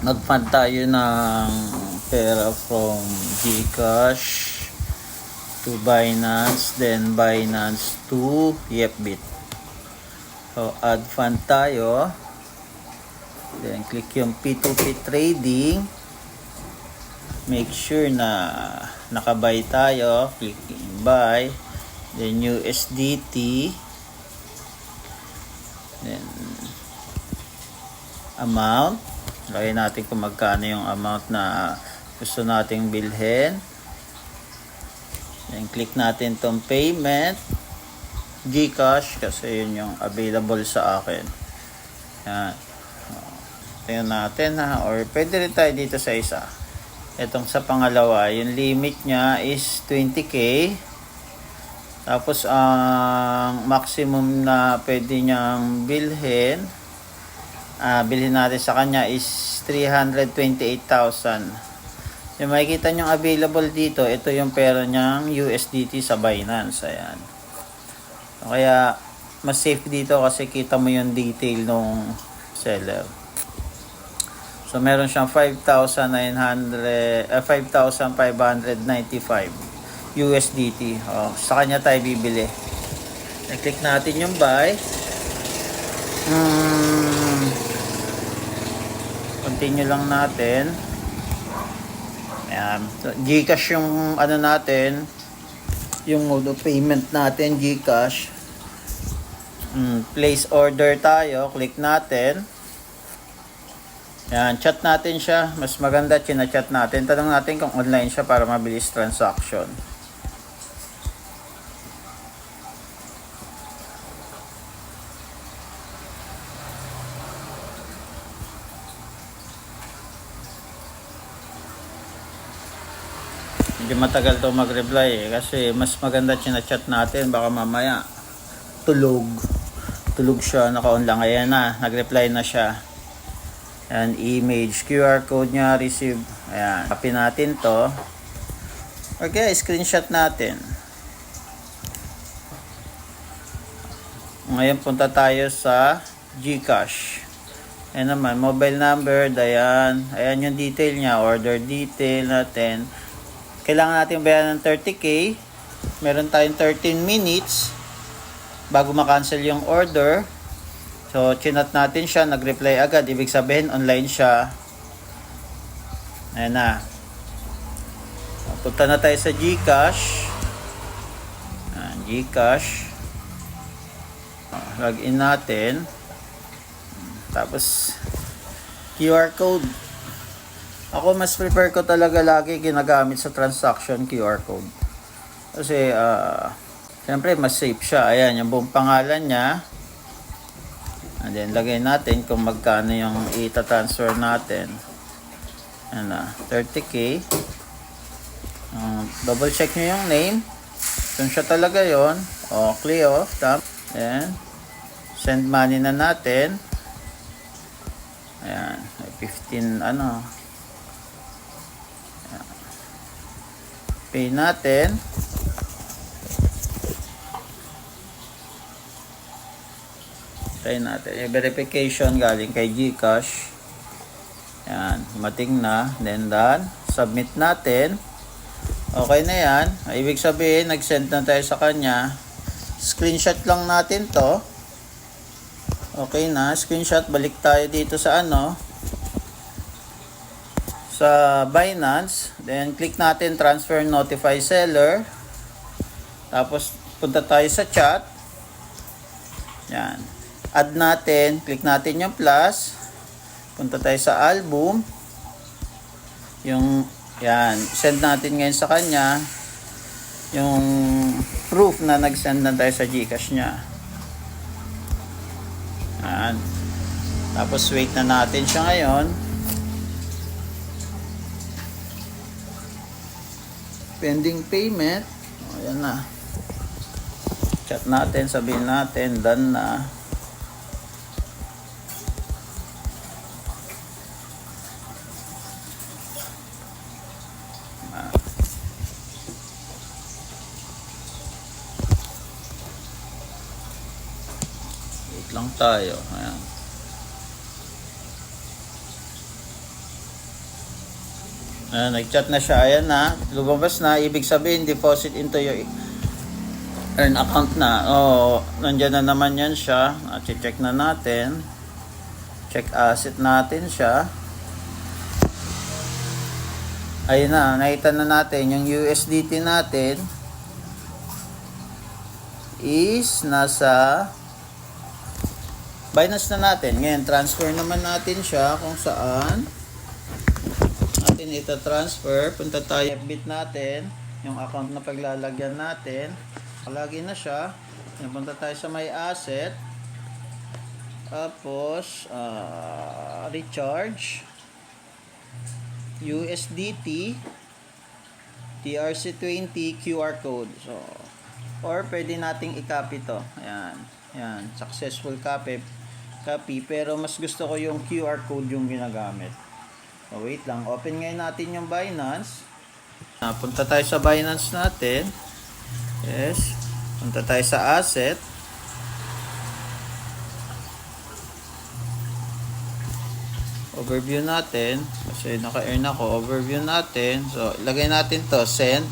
Nag-fund tayo ng pera from GCash to Binance, then Binance to YepBit. So, add fund tayo. Then, click yung P2P trading. Make sure na naka-buy tayo. Click buy. Then, USDT. Then, amount. Lagay natin kung magkano yung amount na gusto nating bilhin. Then, click natin tong payment. GCash kasi yun yung available sa akin. Yan. Tingnan natin ha. Or pwede rin tayo dito sa isa. Itong sa pangalawa, yung limit niya is 20k. Tapos ang maximum na pwede niyang bilhin natin sa kanya is 328,000. Yung makikita nyo available dito, ito yung pera niyang USDT sa Binance. Ayan. Kaya mas safe dito kasi kita mo yung detail nung seller. So meron siyang 5,595 USDT. Sa kanya tayo bibili. I-click natin yung buy. Continue lang natin. Ayan. So, GCash yung ano natin, yung mode of payment natin, GCash. Place order tayo. Click natin. Ayan. Chat natin siya. Mas maganda chat natin. Tanong natin kung online siya para mabilis transaction. Medyo matagal to mag-reply kasi mas maganda chat natin, baka mamaya tulog siya, naka-on lang. Ayan na, nag-reply na siya. Ayan, image, QR code niya, receive. Ayan, copy natin to. Okay, screenshot natin. Ngayon punta tayo sa GCash. Ayan naman, mobile number, ayan yung detail niya, order detail natin. Kailangan natin bayaran ng 30k. Meron tayong 13 minutes bago ma-cancel yung order. So, chinat natin siya. Nag-reply agad. Ibig sabihin, online siya. Ayan na. Punta na tayo sa GCash. Ayan, GCash. Login natin. Tapos, QR code. Ako mas prefer ko talaga lagi ginagamit sa transaction QR code. Kasi siyempre mas safe siya. Ayan, yung buong pangalan niya. And then lagay natin kung magkano yung ita-transfer natin. Ayan na, 30k. Double check nyo yung name. Kung siya talaga yon. Clear off. Tap. Ayan. Send money na natin. Ayan. 15 pay natin. Try natin. Yung verification galing kay GCash. Yan. Mating na. Then done. Submit natin. Okay na yan. Ibig sabihin, nag-send na tayo sa kanya. Screenshot lang natin to. Okay na. Screenshot. Balik tayo dito sa sa Binance, then click natin transfer notify seller. Tapos punta tayo sa chat. Yan. Add natin, click natin yung plus. Punta tayo sa album. Yung yan, send natin ngayon sa kanya yung proof na nag-send na tayo sa GCash niya. Yan. Tapos wait na natin siya ngayon. Pending payment. Ayan na. Chat natin, sabihin natin, done na. Wait lang tayo. Ayan. Nag-chat na siya. Ayan na. Lumabas na. Ibig sabihin, deposit into your earn account na. Nandyan na naman yan siya. Check na natin. Check asset natin siya. Ayun na. Nakita na natin. Yung USDT natin is nasa Binance na natin. Ngayon, transfer naman natin siya kung saan natin ito transfer. Punta tayo bit natin, yung account na paglalagyan natin. Palagi na siya. Punta tayo sa may asset. Tapos, recharge. USDT. TRC20 QR code. So, or pwede nating i-copy to. Ayan. Ayan. Successful copy. Pero mas gusto ko yung QR code yung ginagamit. So, wait lang. Open ngayon natin yung Binance. Punta tayo sa Binance natin. Yes. Punta tayo sa asset. Overview natin. Kasi naka-earn ako. Overview natin. So, ilagay natin to. Send.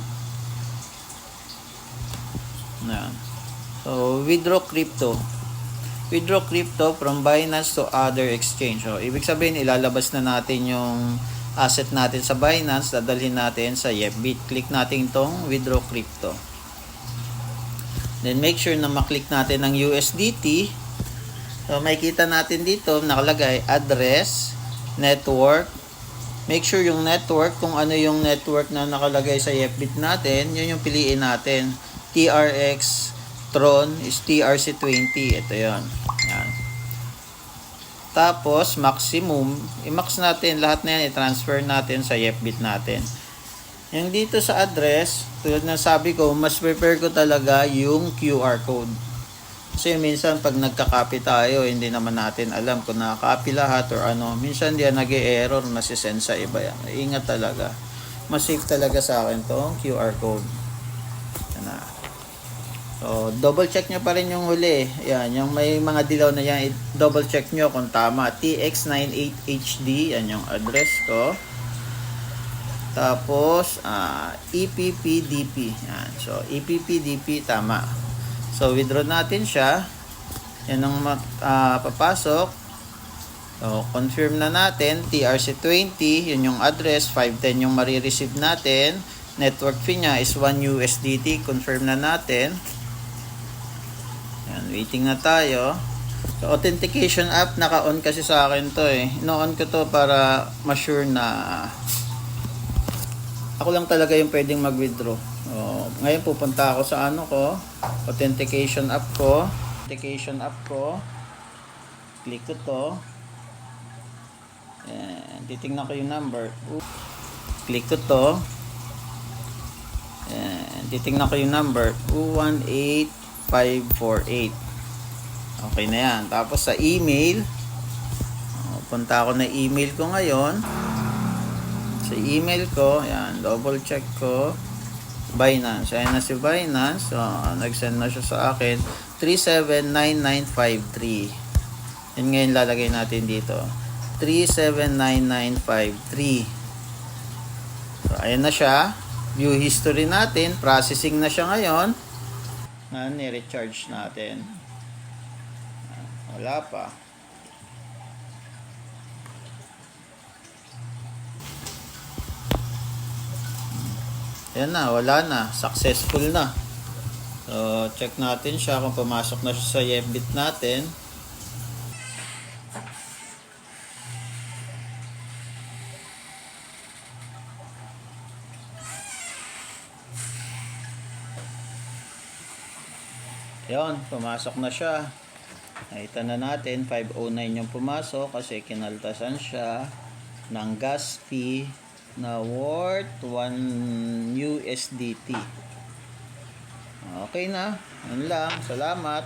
Ayan. So, withdraw crypto. Withdraw crypto from Binance to other exchange. So, ibig sabihin, ilalabas na natin yung asset natin sa Binance, dadalhin natin sa Yebit. Click natin itong withdraw crypto. Then, make sure na maklik natin ng USDT. So, makikita natin dito, nakalagay, address, network. Make sure yung network, kung ano yung network na nakalagay sa Yebit natin, yun yung piliin natin. TRX, Tron is TRC20. Ito yun. Yan. Tapos, maximum, i-max natin. Lahat na yan, i-transfer natin sa Yebit natin. Yung dito sa address, tulad ng sabi ko, mas prefer ko talaga yung QR code. Kasi minsan, pag nagka-copy tayo, hindi naman natin alam kung nakaka-copy lahat or ano. Minsan, di nag-e-error, nasisend sa iba yan. Ingat talaga. Mas safe talaga sa akin tong QR code. Yan na. So, double check nyo pa rin yung huli. Yan, yung may mga dilaw na yan, double check nyo kung tama. TX98HD, yan yung address ko. Tapos, EPPDP. Yan. So, EPPDP, tama. So, withdraw natin siya. Yan ang papasok. So, confirm na natin. TRC20, yun yung address. 510 yung marireceive natin. Network fee niya is 1 USDT. Confirm na natin. Yan, waiting na tayo. So, authentication app, naka-on kasi sa akin to eh. No-on ko to para ma-sure na ako lang talaga yung pwedeng mag-withdraw. Ngayon pupunta ako sa ano ko, authentication app ko. Click ko to. And titingnan ko yung number. Click ko to. And titingnan ko yung number. 218548. Okay na yan. Tapos sa email, punta ako na email ko ngayon. Sa email ko, yan, double check ko. Binance. Ayan na si Binance. So, nag-send na siya sa akin. 379953. Yan ngayon lalagay natin dito. 379953. So, ayan na siya. View history natin. Processing na siya ngayon. Ni-recharge natin. Wala pa. Yan na, wala na. Successful na. So, check natin siya kung pumasok na siya sa Yebit natin. Yan, pumasok na siya. Nakita na natin, 509 yung pumasok kasi kinaltasan siya ng gas fee na worth 1 USDT. Okay na. Yan lang. Salamat.